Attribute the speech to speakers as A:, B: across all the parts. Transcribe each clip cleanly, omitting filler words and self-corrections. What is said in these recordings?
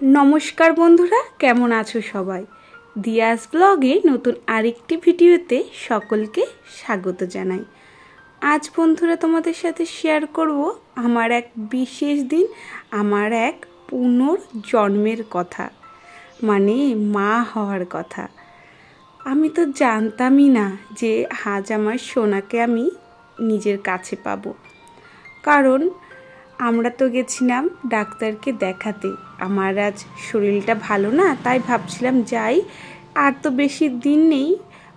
A: नमस्कार बंधुरा केमन आछो सबाई दियास ब्लगे नतून आरेकटी भिडियोते सकलके स्वागत जानाई। आज बंधुरा तोमादेर साथे शेयर करब आमार एक विशेष दिन, आमार एक पुनर्जन्मेर कथा, माने मा हওয়ার कथा। आमी तो जानतामई ना जे आज आमार सोनाके आमी निजेर काछे पाबो, कारण আমরা তো গেছিলাম ডাক্তারকে দেখাতে। আমার আজ শরীরটা ভালো না, তাই ভাবছিলাম যাই, আর তো বেশি দিন নেই,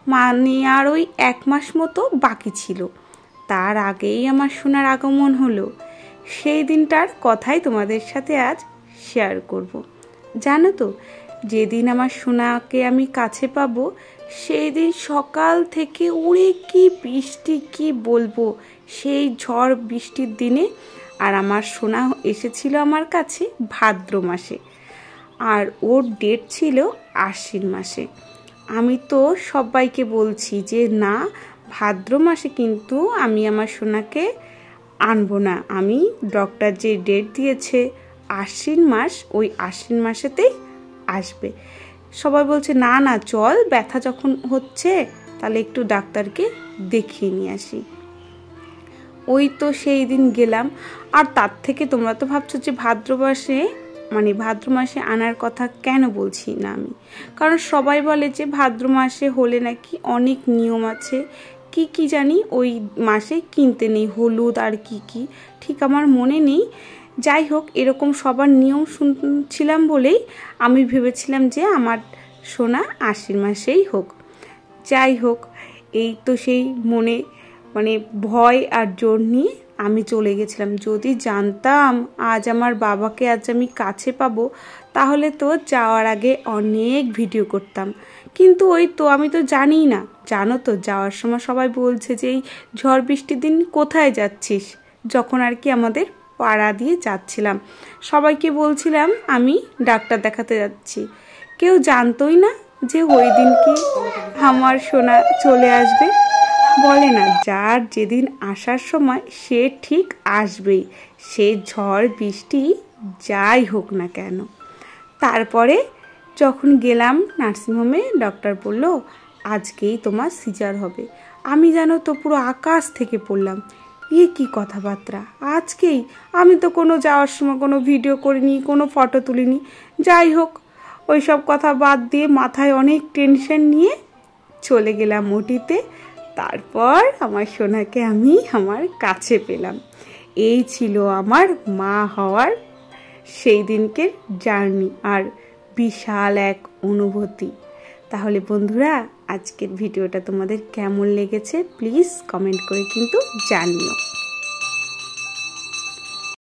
A: মানে আর ওই 1 মাস মতো বাকি ছিল। তার আগেই আমার সোনার আগমন হলো। সেই দিনটার কথাই তোমাদের সাথে আজ শেয়ার করব। জানো তো, যেদিন আমার সোনাকে আমি কাছে পাবো সেই দিন সকাল থেকে উড়ে কি বৃষ্টি, কি বলবো, সেই ঝড় বৃষ্টির দিনে। আর আমার সোনা এসেছিল আমার কাছে ভাদ্র মাসে, আর ওর ডেট ছিল আশ্বিন মাসে। আমি তো সবাইকে বলছি যে না, ভাদ্র মাসে কিন্তু আমি আমার সোনাকে আনবো না, আমি ডক্টর যে ডেট দিয়েছে আশ্বিন মাস, ওই আশ্বিন মাসেতেই আসবে। সবাই বলছে না না চল, ব্যথা যখন হচ্ছে তাহলে একটু ডাক্তারকে দেখিয়ে নিয়ে আসি। ওই তো সেই দিন গেলাম। আর তার থেকে তোমরা তো ভাবছো যে ভাদ্র মাসে আনার কথা কেন বলছি না আমি, কারণ সবাই বলে যে ভাদ্র মাসে হলে নাকি অনেক নিয়ম আছে, কি কি জানি ওই মাসে কিনতে নেই, হলুদ আর কি কি ঠিক আমার মনে নেই। যাই হোক, এরকম সবার নিয়ম শুনছিলাম বলেই আমি ভেবেছিলাম যে আমার সোনা আশ্বিন মাসেই হোক। যাই হোক, এই তো সেই মনে ভয় আর জোর নিয়ে আমি চলে গেছিলাম। যদি জানতাম আজ আমার বাবাকে আজ আমি কাছে পাবো, তাহলে তো যাওয়ার আগে অনেক ভিডিও করতাম। কিন্তু ওই তো আমি তো জানিই না। জানো তো, যাওয়ার সময় সবাই বলছে যে এই ঝড় বৃষ্টির দিন কোথায় যাচ্ছিস, যখন আর কি আমাদের পাড়া দিয়ে যাচ্ছিলাম সবাইকে বলছিলাম আমি ডাক্তার দেখাতে যাচ্ছি। কেউ জানতোই না যে ওই দিন কি আমার সোনা চলে আসবে। বলে না, যার যেদিন আসার সময় সে ঠিক আসবেই, সে ঝড় বৃষ্টি যাই হোক না কেন। তারপরে যখন গেলাম নার্সিংহোমে, ডক্টর বলল আজকেই তোমার সিজার হবে। আমি জানো তো পুরো আকাশ থেকে পড়লাম, ইয়ে কি কথাবার্তা, আজকেই? আমি তো কোনো যাওয়ার সময় কোনো ভিডিও করিনি, কোনো ফটো তুলিনি। যাই হোক, ওই সব কথা বাদ দিয়ে মাথায় অনেক টেনশন নিয়ে চলে গেলাম ওটিতে। তারপর আমার সোনাকে আমি আমার কাছে পেলাম। এই ছিল আমার মা হওয়ার সেই দিনকের জার্নি আর বিশাল এক অনুভূতি। তাহলে বন্ধুরা, আজকের ভিডিওটা তোমাদের কেমন লেগেছে প্লিজ কমেন্ট করে কিন্তু জানিও।